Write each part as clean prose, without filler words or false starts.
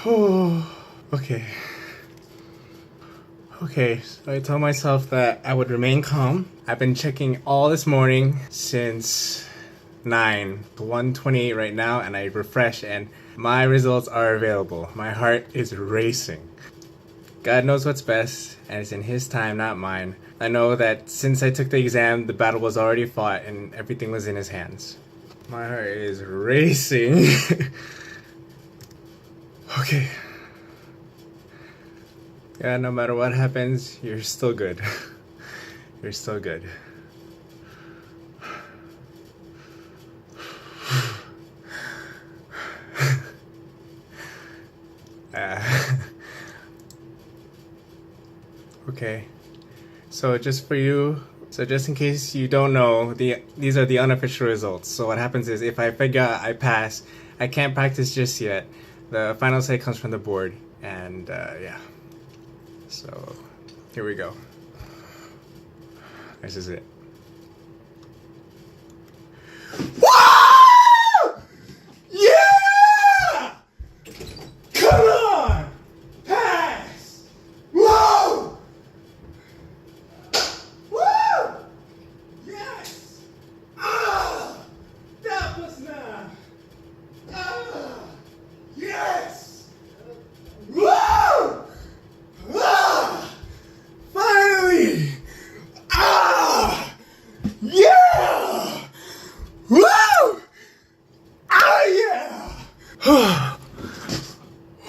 Okay. Okay, so I told myself that I would remain calm. I've been checking all this morning since 1:28 right now, and I refresh and my results are available. My heart is racing. God knows what's best, and it's in His time, not mine. I know that since I took the exam, the battle was already fought and everything was in His hands. My heart is racing. Okay. Yeah, no matter what happens, you're still good. You're still good. Okay. So just in case you don't know, these are the unofficial results. So what happens is if I figure out I pass, I can't practice just yet. The final say comes from the board, and yeah. So here we go. This is it. Woo! Yeah! Come on! Pass! Whoa! Woo! Yes! Ah! That was not. Ah! Yes! Woo! Ah! Finally! Ah! Yeah! Woo! Ah, yeah!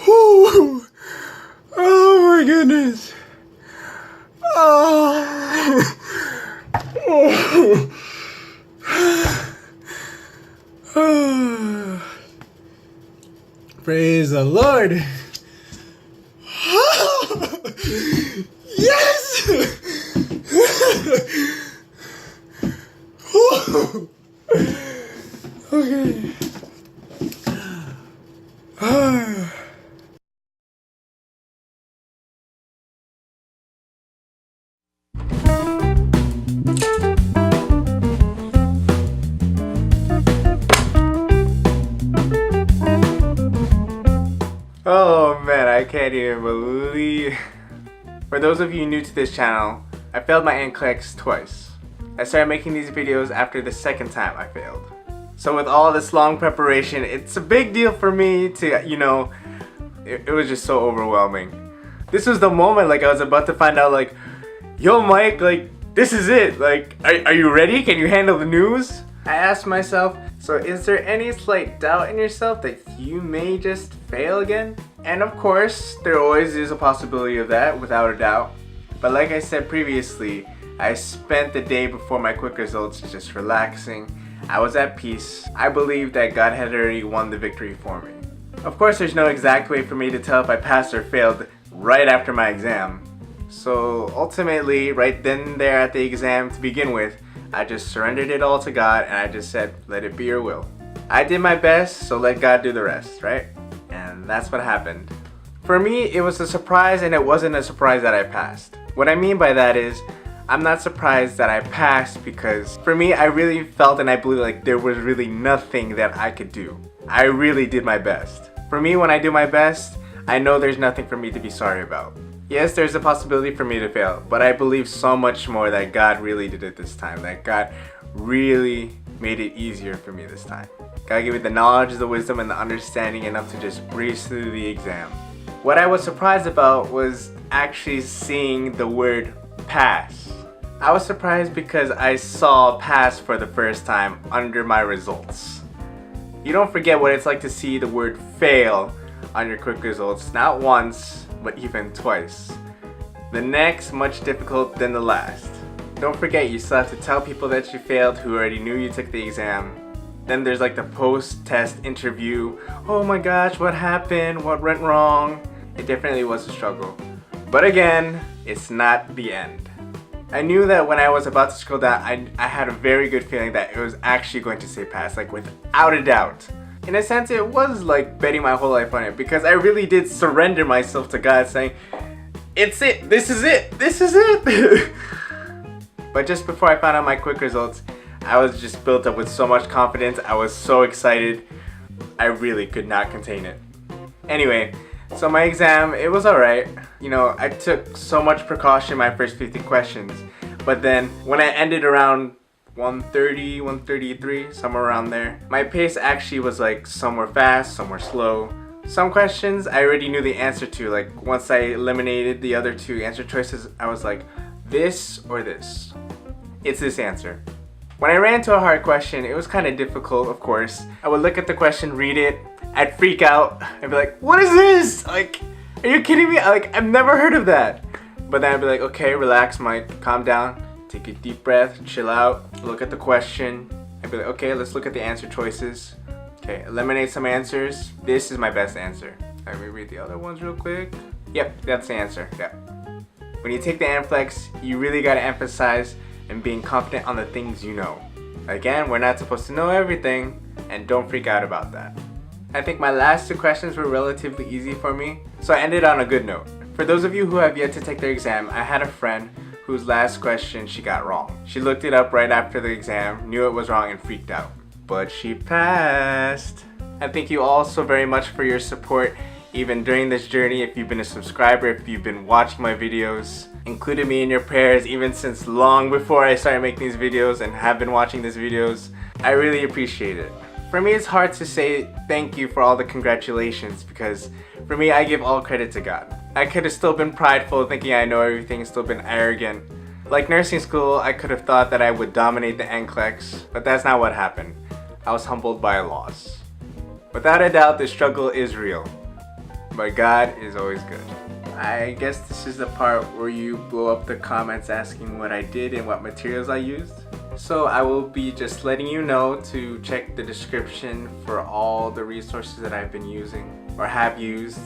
Whew. Oh my goodness! Oh. Oh. Praise the Lord! Yes! Okay. Oh man, I can't even believe. For those of you new to this channel, I failed my NCLEX twice. I started making these videos after the second time I failed. So with all this long preparation, it's a big deal for me to, it was just so overwhelming. This was the moment, like, I was about to find out, like, yo Mike, like, this is it, like, are you ready? Can you handle the news? I asked myself, so is there any slight doubt in yourself that you may just fail again? And of course, there always is a possibility of that, without a doubt. But like I said previously, I spent the day before my quick results just relaxing. I was at peace. I believed that God had already won the victory for me. Of course, there's no exact way for me to tell if I passed or failed right after my exam. So ultimately, right then and there at the exam to begin with, I just surrendered it all to God and I just said, let it be your will. I did my best, so let God do the rest, right? And that's what happened. For me, it was a surprise, and it wasn't a surprise that I passed. What I mean by that is, I'm not surprised that I passed because for me, I really felt and I believe like there was really nothing that I could do. I really did my best. For me, when I do my best, I know there's nothing for me to be sorry about. Yes, there's a possibility for me to fail, but I believe so much more that God really did it this time. That God really made it easier for me this time. God gave me the knowledge, the wisdom, and the understanding enough to just breeze through the exam. What I was surprised about was actually seeing the word pass. I was surprised because I saw pass for the first time under my results. You don't forget what it's like to see the word fail on your quick results, not once, but even twice. The next much difficult than the last. Don't forget, you still have to tell people that you failed who already knew you took the exam. Then there's like the post-test interview. Oh my gosh, what happened? What went wrong? It definitely was a struggle. But again, it's not the end. I knew that when I was about to scroll down, I had a very good feeling that it was actually going to say pass, like without a doubt. In a sense, it was like betting my whole life on it because I really did surrender myself to God, saying, it's it, this is it, this is it. But just before I found out my quick results, I was just built up with so much confidence. I was so excited. I really could not contain it. Anyway, So my exam, it was alright. You know, I took so much precaution my first 50 questions, but then when I ended around 130, 133, somewhere around there, my pace actually was like some were fast, some were slow. Some questions I already knew the answer to, like once I eliminated the other two answer choices, I was like, this or this. It's this answer. When I ran into a hard question, it was kind of difficult, of course. I would look at the question, read it, I'd freak out, I'd be like, what is this? Like, are you kidding me? Like, I've never heard of that. But then I'd be like, okay, relax, Mike, calm down, take a deep breath, chill out, look at the question. I'd be like, okay, let's look at the answer choices. Okay, eliminate some answers. This is my best answer. Let me read the other ones real quick. Yep, that's the answer, yeah. When you take the NCLEX, you really gotta emphasize and being confident on the things you know. Again, we're not supposed to know everything, and don't freak out about that. I think my last two questions were relatively easy for me, so I ended on a good note. For those of you who have yet to take their exam, I had a friend whose last question she got wrong. She looked it up right after the exam, knew it was wrong, and freaked out. But she passed. And thank you all so very much for your support even during this journey. If you've been a subscriber, if you've been watching my videos, included me in your prayers even since long before I started making these videos and have been watching these videos, I really appreciate it. For me, it's hard to say thank you for all the congratulations because for me, I give all credit to God. I could have still been prideful thinking I know everything, still been arrogant. Like nursing school, I could have thought that I would dominate the NCLEX, but that's not what happened. I was humbled by a loss. Without a doubt, the struggle is real, but God is always good. I guess this is the part where you blow up the comments asking what I did and what materials I used. So I will be just letting you know to check the description for all the resources that I've been using or have used.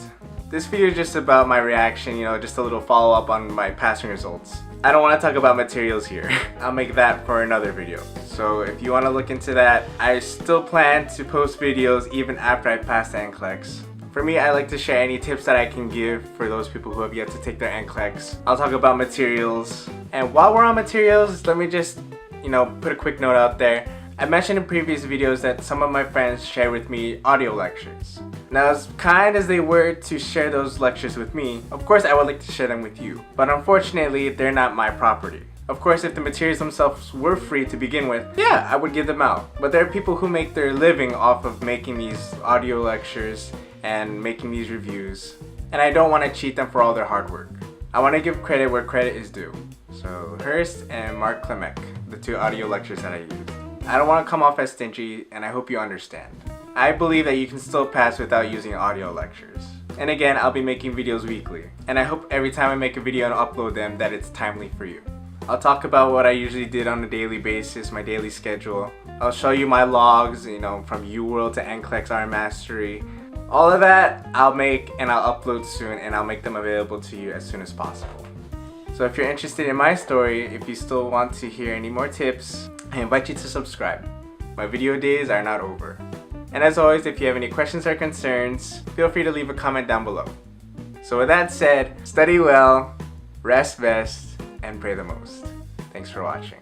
This video is just about my reaction, you know, just a little follow-up on my passing results. I don't want to talk about materials here. I'll make that for another video. So if you want to look into that, I still plan to post videos even after I pass the NCLEX. For me, I like to share any tips that I can give for those people who have yet to take their NCLEX. I'll talk about materials. And while we're on materials, let me just, you know, put a quick note out there. I mentioned in previous videos that some of my friends share with me audio lectures. Now, as kind as they were to share those lectures with me, of course I would like to share them with you. But unfortunately, they're not my property. Of course, if the materials themselves were free to begin with, yeah, I would give them out. But there are people who make their living off of making these audio lectures and making these reviews. And I don't want to cheat them for all their hard work. I want to give credit where credit is due. So, Hurst and Klimek, the two audio lectures that I used. I don't want to come off as stingy, and I hope you understand. I believe that you can still pass without using audio lectures. And again, I'll be making videos weekly. And I hope every time I make a video and upload them that it's timely for you. I'll talk about what I usually did on a daily basis, my daily schedule. I'll show you my logs, you know, from UWorld to NCLEX RN Mastery. All of that I'll make and I'll upload soon, and I'll make them available to you as soon as possible. So if you're interested in my story, if you still want to hear any more tips, I invite you to subscribe. My video days are not over. And as always, if you have any questions or concerns, feel free to leave a comment down below. So with that said, study well, rest best, and pray the most. Thanks for watching.